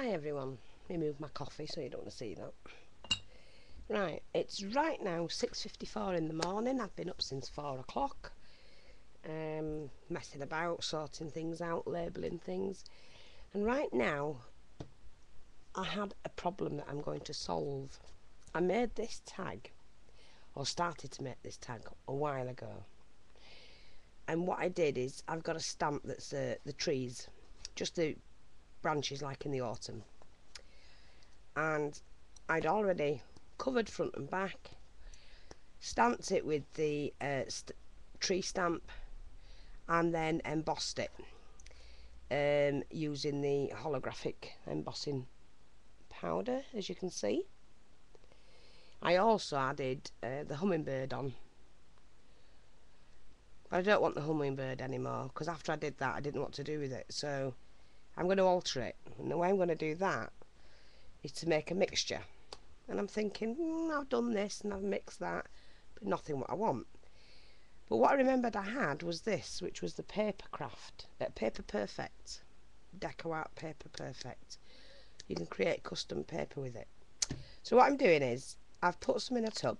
Hi everyone, let me move my coffee so you don't want to see that. Right, it's right now 6:54 in the morning. I've been up since 4 o'clock, messing about, sorting things out, labelling things, and right now I had a problem that I'm going to solve. I made this tag, or started to make this tag a while ago, and what I did is I've got a stamp that's the trees, just the branches like in the autumn, and I'd already covered front and back, stamped it with the tree stamp, and then embossed it using the holographic embossing powder, as you can see. I also added the hummingbird on, but I don't want the hummingbird anymore because after I did that I didn't know what to do with it, so I'm going to alter it, and the way I'm going to do that is to make a mixture. And I'm thinking, I've done this and I've mixed that, but nothing what I want. But what I remembered I had was this, which was the Paper Perfect, Deco Art Paper Perfect. You can create custom paper with it. So what I'm doing is, I've put some in a tub,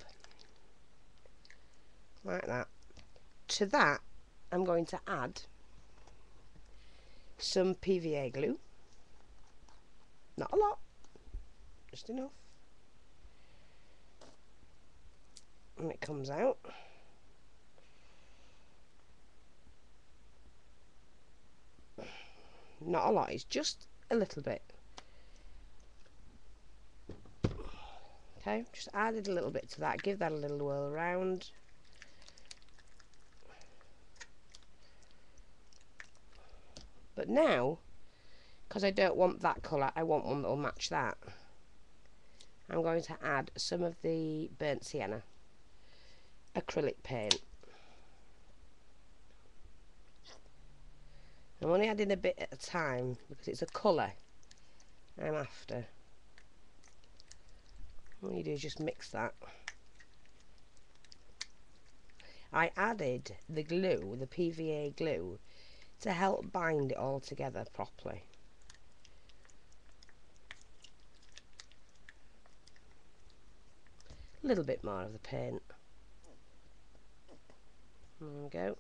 like that. To that, I'm going to add some PVA glue. Not a lot, just enough. And it comes out. Not a lot, it's just a little bit. Okay, just added a little bit to that, give that a little whirl around. But now, because I don't want that colour, I want one that will match that, I'm going to add some of the burnt sienna acrylic paint. I'm only adding a bit at a time because it's a colour I'm after. All you do is just mix that. I added the glue, the PVA glue, to help bind it all together properly. A little bit more of the paint. There we go.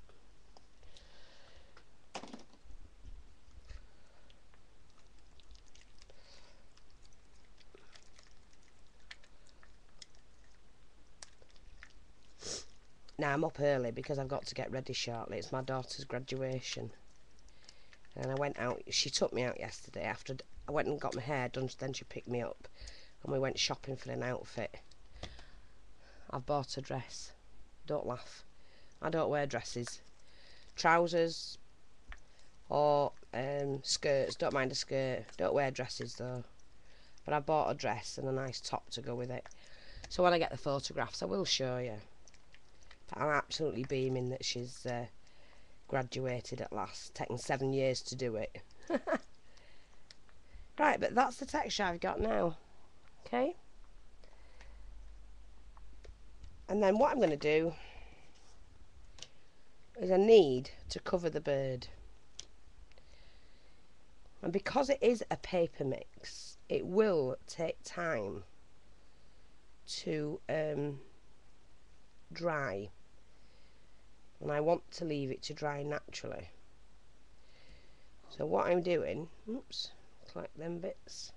Now I'm up early because I've got to get ready shortly. It's my daughter's graduation. And I went out, she took me out yesterday after I went and got my hair done, then she picked me up and we went shopping for an outfit. I've bought a dress. Don't laugh. I don't wear dresses. Trousers or skirts, don't mind a skirt. Don't wear dresses though. But I bought a dress and a nice top to go with it. So when I get the photographs I will show you. But I'm absolutely beaming that she's graduated at last. Taken 7 years to do it. Right, but that's the texture I've got now. Okay. And then what I'm going to do is I need to cover the bird. And because it is a paper mix, it will take time to dry. And I want to leave it to dry naturally. So what I'm doing, oops, collect them bits.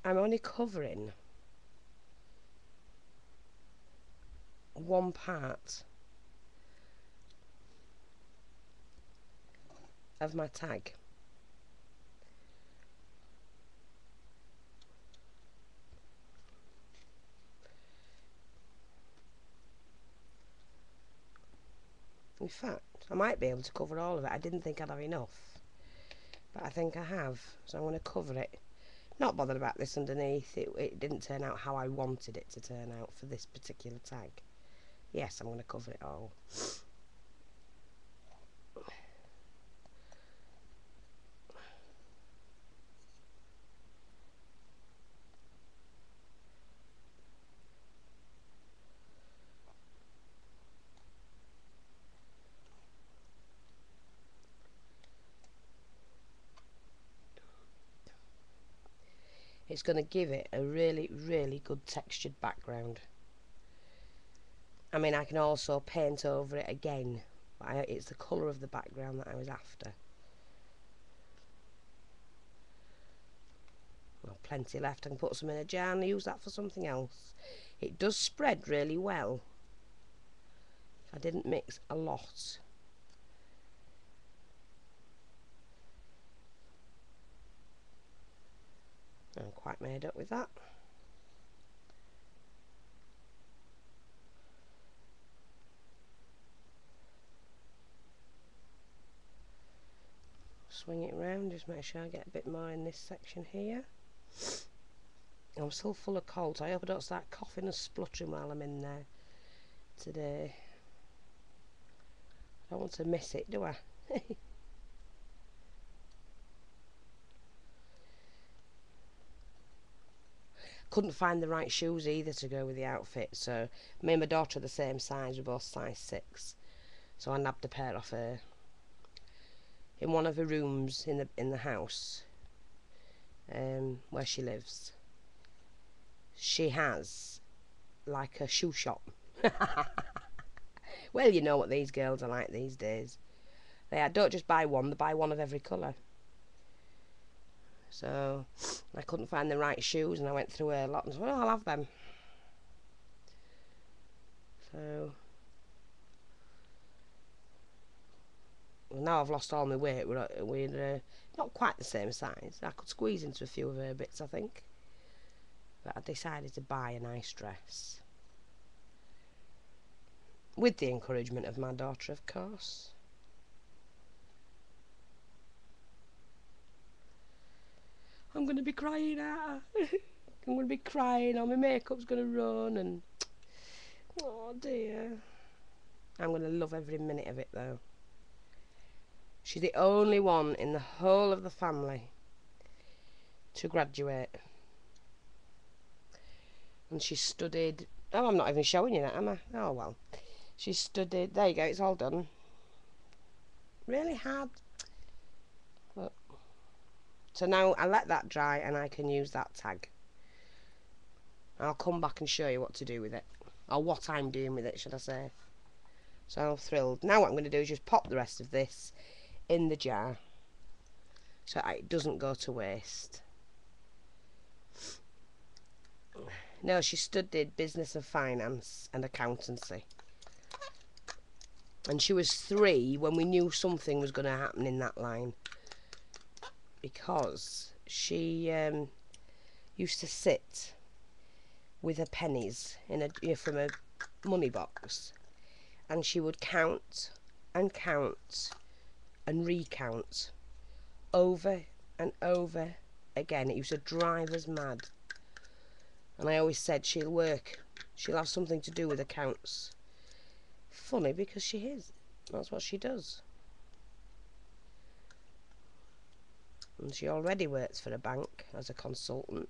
I'm only covering one part of my tag. In fact, I might be able to cover all of it. I didn't think I'd have enough, but I think I have, so I'm going to cover it. Not bothered about this underneath. It didn't turn out how I wanted it to turn out for this particular tag. Yes, I'm going to cover it all. it's going to give it a really, really good textured background. I mean, I can also paint over it again, but it's the colour of the background that I was after. Well, plenty left. I can put some in a jar and use that for something else. It does spread really well. I didn't mix a lot. I'm quite made up with that. Swing it round, just make sure I get a bit more in this section here. I'm still full of cold, so I hope I don't start coughing and spluttering while I'm in there today. I don't want to miss it, do I? Couldn't find the right shoes either to go with the outfit, so me and my daughter are the same size, we're both size 6. So I nabbed a pair off her in one of her rooms in the house where she lives. She has like a shoe shop. Well, you know what these girls are like these days. They don't just buy one, they buy one of every colour. So I couldn't find the right shoes, and I went through her lot and said, well, I'll have them. So now I've lost all my weight. We're not quite the same size. I could squeeze into a few of her bits, I think. But I decided to buy a nice dress. With the encouragement of my daughter, of course. I'm going to be crying at her. I'm going to be crying, or my makeup's going to run, and oh dear. I'm going to love every minute of it though. She's the only one in the whole of the family to graduate. And she studied, oh, I'm not even showing you that, am I? Oh well. She studied, there you go, it's all done. Really hard. Look. So now I let that dry and I can use that tag. I'll come back and show you what to do with it. Or what I'm doing with it, should I say. So I'm thrilled. Now what I'm going to do is just pop the rest of this in the jar so it doesn't go to waste. No, she studied business and finance and accountancy. And she was 3 when we knew something was going to happen in that line. Because she used to sit with her pennies in from a money box. And she would count and count and recount over and over again. It used to drive us mad. And I always said she'll have something to do with accounts. Funny, because she is. That's what she does. And she already works for a bank as a consultant.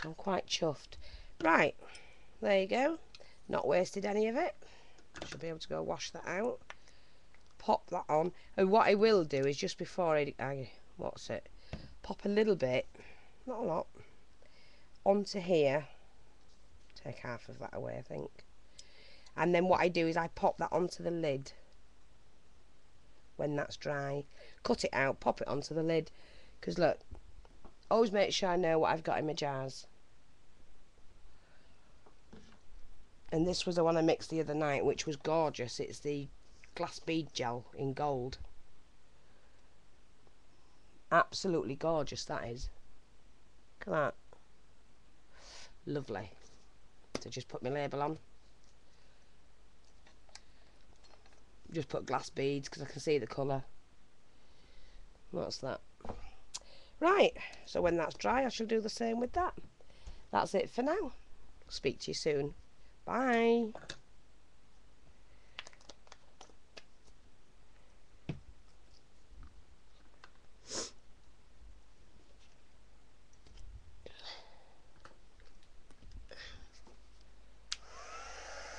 So I'm quite chuffed. Right, there you go. Not wasted any of it. Should be able to go wash that out. Pop that on. And what I will do is just before I pop a little bit, not a lot, onto here. Take half of that away, I think. And then what I do is I pop that onto the lid when that's dry. Cut it out, pop it onto the lid. Because look, always make sure I know what I've got in my jars. And this was the one I mixed the other night, which was gorgeous. It's the glass bead gel in gold. Absolutely gorgeous, that is. Look at that. Lovely. So just put my label on. Just put glass beads because I can see the colour. What's that? Right, so when that's dry I shall do the same with that. That's it for now. Speak to you soon. Bye.